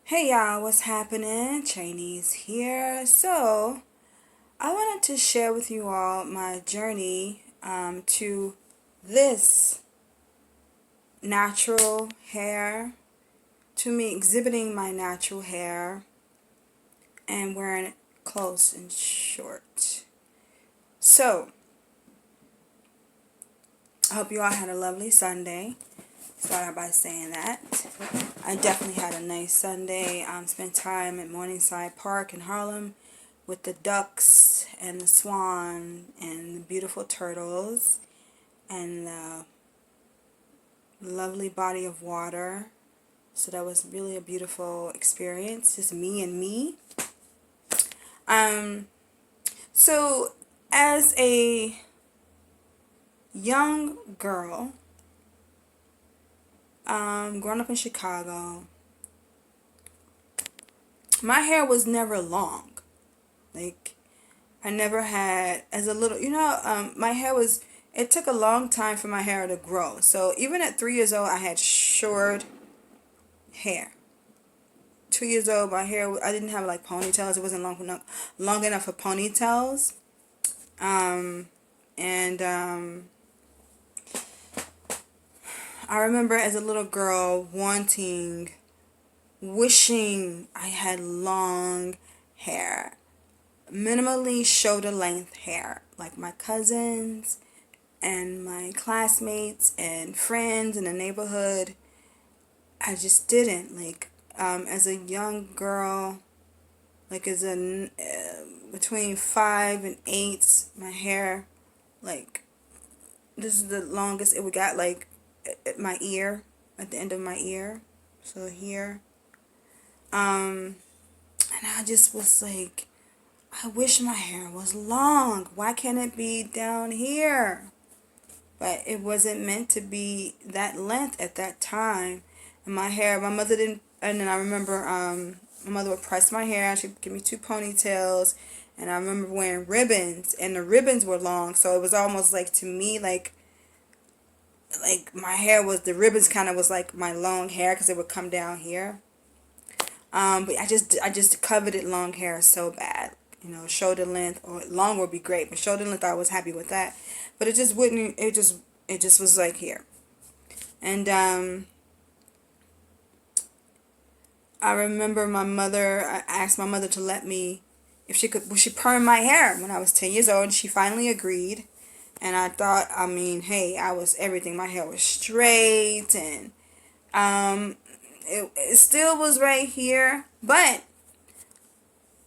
Hey y'all, what's happening? Chinese here. So, I wanted to share with you all my journey to this natural hair, to me exhibiting my natural hair and wearing it close and short. So, I hope you all had a lovely Sunday. Start out by saying that. I definitely had a nice Sunday. Spent time at Morningside Park in Harlem with the ducks and the swan and the beautiful turtles and the lovely body of water. So that was really a beautiful experience, just me and me. Um, so as a young girl, growing up in Chicago, my hair was never long. Like, I never had, as a little, my hair was, it took a long time for my hair to grow. So even at 3 years old, I had short hair. 2 years old, my hair, I didn't have like ponytails. It wasn't long enough for ponytails. Um, and I remember as a little girl wishing I had long hair. Minimally shoulder length hair, like my cousins and my classmates and friends in the neighborhood. I just didn't as a young girl, like as a between 5 and 8, my hair, like, this is the longest it would got, like at my ear, at the end of my ear, so here. And I just was like, I wish my hair was long. Why can't it be down here? But it wasn't meant to be that length at that time. And my hair, my mother didn't, and then I remember my mother would press my hair. She'd give me 2 ponytails. And I remember wearing ribbons, and the ribbons were long. So it was almost like, to me, like my hair was, the ribbons kind of was like my long hair because it would come down here. But I just coveted long hair so bad. Shoulder length or long would be great, but shoulder length, I was happy with that. But it just wouldn't. It just was like here. And I remember I asked my mother to let me, if would she perm my hair when I was 10 years old, and she finally agreed. And I thought, I mean, hey, I was everything. My hair was straight, and it still was right here, but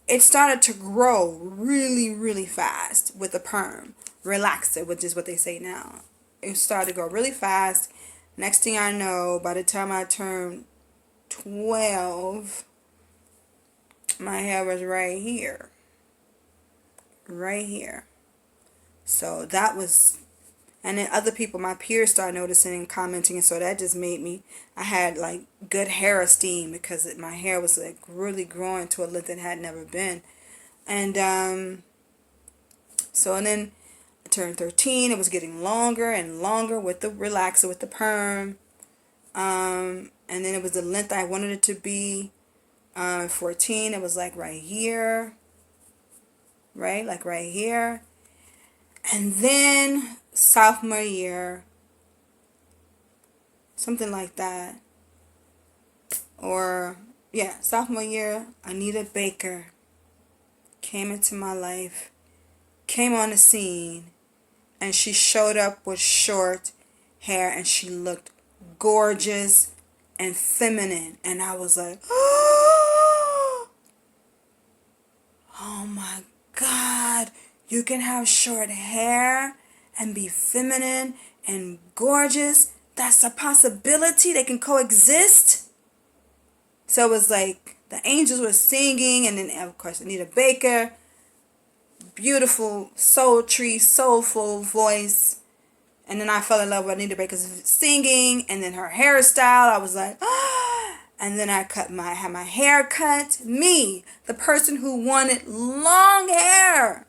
it started to grow really, really fast with the perm. Relaxer, which is what they say now. It started to grow really fast. Next thing I know, by the time I turned 12, my hair was right here. Right here. So that was, and then other people, my peers, started noticing and commenting, and so that just made me, I had like good hair esteem because my hair was like really growing to a length it had never been. And so, and then I turned 13. It was getting longer and longer with the relaxer, with the perm. And then it was the length I wanted it to be. 14, it was like right here. Right? Like right here. And then sophomore year, something like that. Or, yeah, sophomore year, Anita Baker came into my life, came on the scene, and she showed up with short hair, and she looked gorgeous and feminine, and I was like, oh my God, you can have short hair and be feminine and gorgeous. That's a possibility. They can coexist. So it was like the angels were singing, and then of course Anita Baker, beautiful, sultry, soulful voice. And then I fell in love with Anita Baker's singing, and then her hairstyle. I was like, ah. And then I had my hair cut. Me, the person who wanted long hair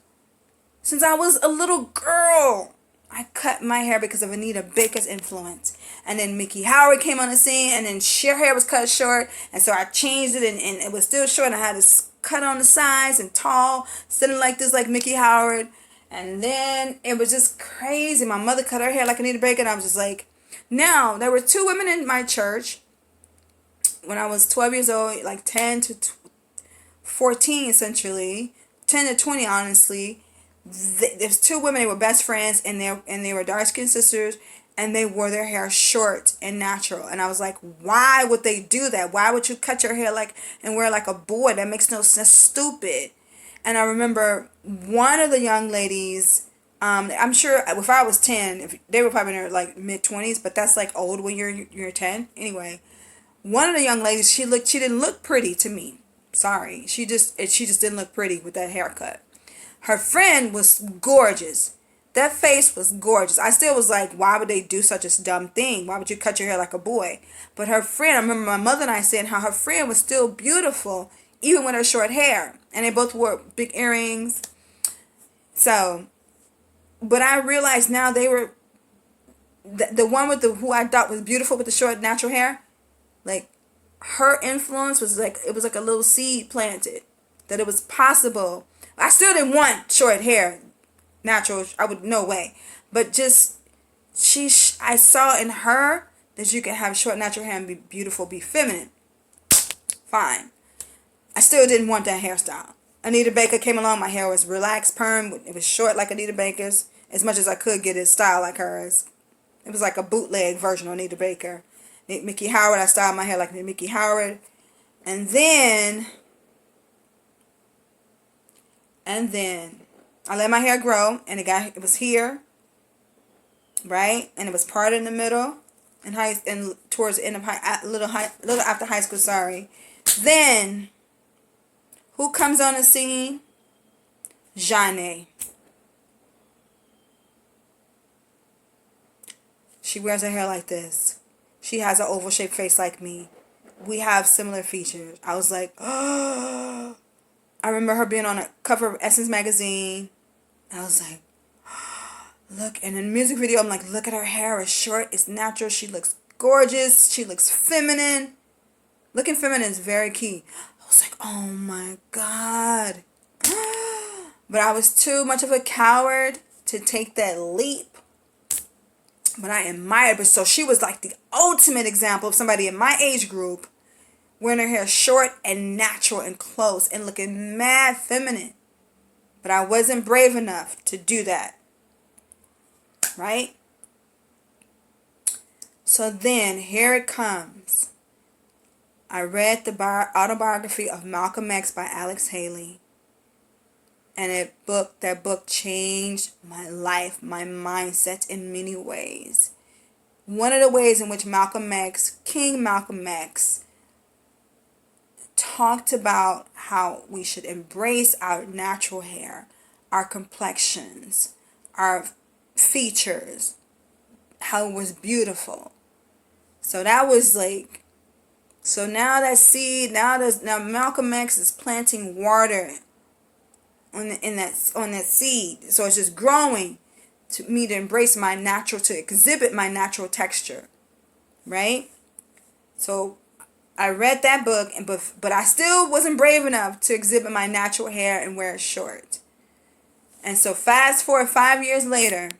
since I was a little girl. I cut my hair because of Anita Baker's influence. And then Mickey Howard came on the scene, and then her hair was cut short, and so I changed it, and it was still short, and I had to cut on the sides and tall, sitting like this, like Mickey Howard. And then it was just crazy. My mother cut her hair like Anita Baker, and I was just like, now, there were two women in my church when I was 12 years old, like 10 to 14 essentially, 10 to 20 honestly. There's two women, they were best friends, and they were dark-skinned sisters, and they wore their hair short and natural. And I was like, why would they do that? Why would you cut your hair like and wear like a boy? That makes no sense. Stupid. And I remember one of the young ladies, I'm sure if I was 10, if they were probably in their like mid-20s, but that's like old when you're 10. Anyway, one of the young ladies, she didn't look pretty to me. Sorry. She just didn't look pretty with that haircut. Her friend was gorgeous. That face was gorgeous. I still was like, why would they do such a dumb thing? Why would you cut your hair like a boy? But her friend, I remember my mother and I saying how her friend was still beautiful, even with her short hair. And they both wore big earrings. So, but I realized now they were, the one with who I thought was beautiful with the short natural hair, like her influence was like, it was like a little seed planted that it was possible. I still didn't want short hair, natural, I would, no way. But just, I saw in her that you can have short natural hair and be beautiful, be feminine. Fine. I still didn't want that hairstyle. Anita Baker came along, my hair was relaxed, perm, it was short like Anita Baker's, as much as I could get it style like hers. It was like a bootleg version of Anita Baker. Mickey Howard, I styled my hair like Mickey Howard. And then I let my hair grow, and it was here, right? And it was parted in the middle, and towards the end of little after high school, sorry. Then, who comes on the scene? Zhané. She wears her hair like this. She has an oval shaped face like me. We have similar features. I was like, oh. I remember her being on a cover of Essence magazine. I was like, look. And in the music video, I'm like, look at her hair. It's short. It's natural. She looks gorgeous. She looks feminine. Looking feminine is very key. I was like, oh my God. But I was too much of a coward to take that leap. But I admired her. So she was like the ultimate example of somebody in my age group wearing her hair short and natural and close and looking mad feminine. But I wasn't brave enough to do that. Right? So then, here it comes. I read the autobiography of Malcolm X by Alex Haley. And that book changed my life, my mindset in many ways. One of the ways in which King Malcolm X, talked about how we should embrace our natural hair, our complexions, our features, how it was beautiful. So that was like, so now that seed, now Malcolm X is planting water on that seed. So it's just growing to me to embrace my natural, to exhibit my natural texture, right? So I read that book, but I still wasn't brave enough to exhibit my natural hair and wear it short. And so fast forward 5 years later,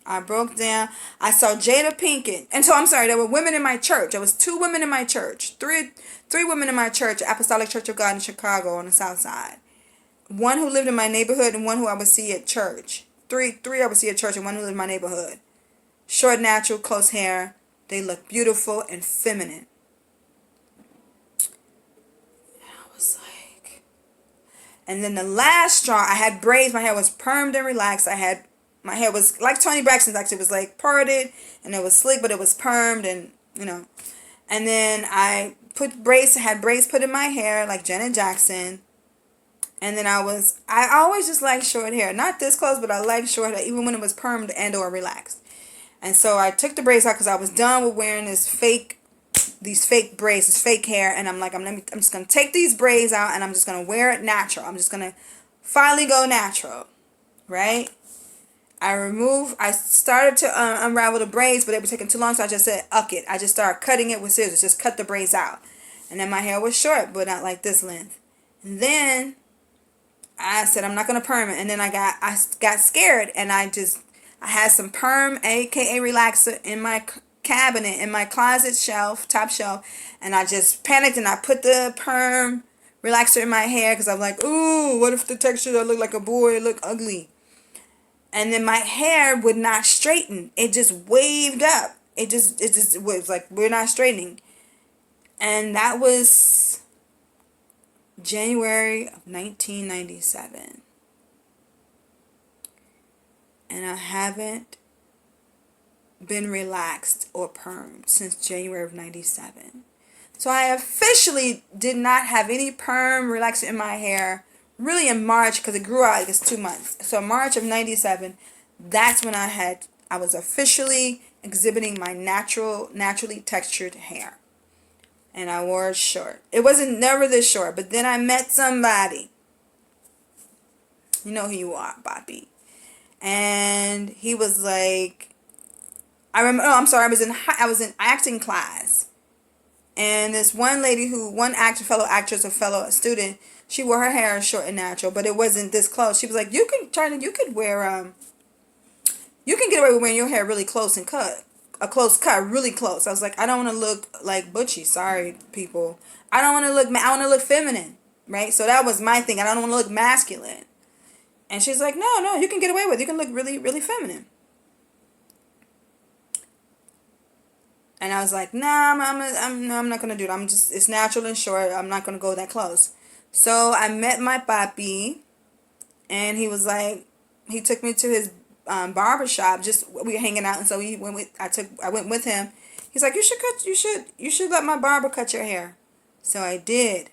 I broke down. I saw Jada Pinkett. And so, I'm sorry, there were women in my church. There was 2 women in my church. Three women in my church, Apostolic Church of God in Chicago on the South Side. One who lived in my neighborhood and one who I would see at church. Three I would see at church and one who lived in my neighborhood. Short, natural, close hair. They look beautiful and feminine. And then the last straw, I had braids. My hair was permed and relaxed. My hair was like Toni Braxton's, actually. It was like parted and it was slick, but it was permed and, And then I had braids put in my hair like Janet Jackson. And then I always just liked short hair. Not this close, but I liked short hair, even when it was permed and or relaxed. And so I took the braids out because I was done with wearing these fake braids, this fake hair, and I'm like, I'm just gonna take these braids out and I'm just gonna wear it natural. I'm just gonna finally go natural, right? I started to unravel the braids, but it was taking too long, so I just said, "Uck it." I just started cutting it with scissors, just cut the braids out. And then my hair was short, but not like this length. And then I said, I'm not gonna perm it. And then I got scared, and I had some perm, aka relaxer, in my cabinet, in my closet shelf, top shelf, and I just panicked and I put the perm relaxer in my hair because I'm like, ooh, what if the texture I look like a boy, look ugly? And then my hair would not straighten. It just waved up. It just was like, we're not straightening. And that was January of 1997. And I haven't been relaxed or permed since January of 97. So I officially did not have any perm relaxer in my hair really in March, because it grew out, I guess, 2 months. So March of 97, that's when I was officially exhibiting my naturally textured hair. And I wore it short. It wasn't never this short, but then I met somebody. You know who you are, Bobby. And he was like, I remember, oh, I'm sorry, I was in acting class. And this one lady fellow actress, a fellow student, she wore her hair short and natural, but it wasn't this close. She was like, you could wear, you can get away with wearing your hair really close and cut. A close cut, really close. I was like, I don't want to look like butchy. Sorry, people. I want to look feminine, right? So that was my thing. I don't want to look masculine. And she's like, no, you can get away with it. You can look really, really feminine. And I was like, nah, I'm not gonna do it. It's natural and short. I'm not gonna go that close. So I met my papi, and he was like, he took me to his barber shop. Just we were hanging out, and so I went with him. He's like, you should let my barber cut your hair. So I did.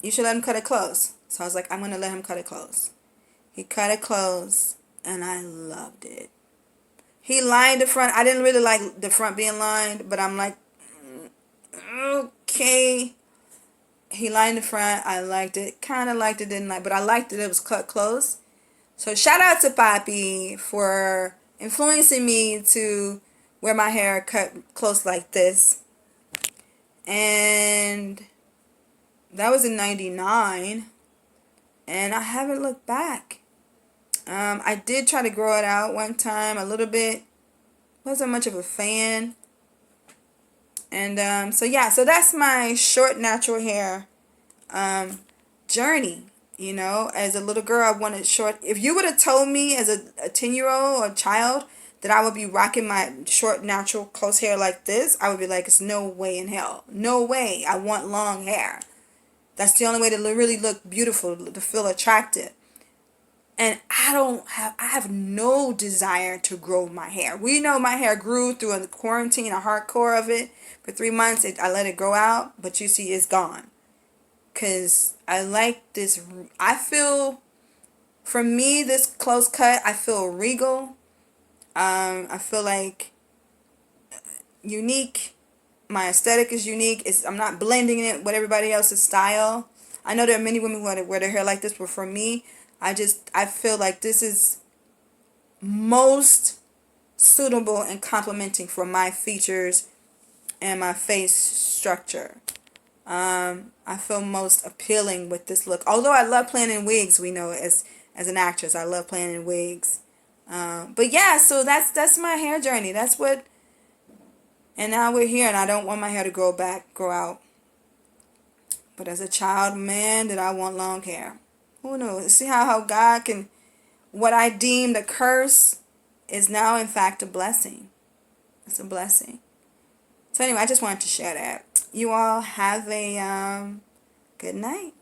You should let him cut it close. So I was like, I'm gonna let him cut it close. He cut it close, and I loved it. He lined the front. I didn't really like the front being lined, but I'm like, okay. He lined the front. I liked it. Kind of liked it, didn't like, but I liked it. It was cut close. So shout out to Papi for influencing me to wear my hair cut close like this. And that was in 99. And I haven't looked back. I did try to grow it out one time a little bit. Wasn't much of a fan. And so that's my short natural hair journey. You know, as a little girl, I wanted short. If you would have told me as a 10-year-old or child that I would be rocking my short natural close hair like this, I would be like, it's no way in hell. No way. I want long hair. That's the only way to really look beautiful, to feel attractive. And I have no desire to grow my hair. We know my hair grew through the quarantine, a hardcore of it. For 3 months, I let it grow out, but you see, it's gone. Because I like this, I feel, for me, this close cut, I feel regal. I feel like unique. My aesthetic is unique. I'm not blending it with everybody else's style. I know there are many women who wear their hair like this, but for me, I feel like this is most suitable and complementing for my features and my face structure. I feel most appealing with this look. Although I love playing in wigs, we know as an actress, I love playing in wigs. But yeah, so that's my hair journey. That's what. And now we're here, and I don't want my hair to grow out. But as a child, man, did I want long hair. Who knows? See how God can, what I deemed a curse is now in fact a blessing. It's a blessing. So anyway, I just wanted to share that. You all have a good night.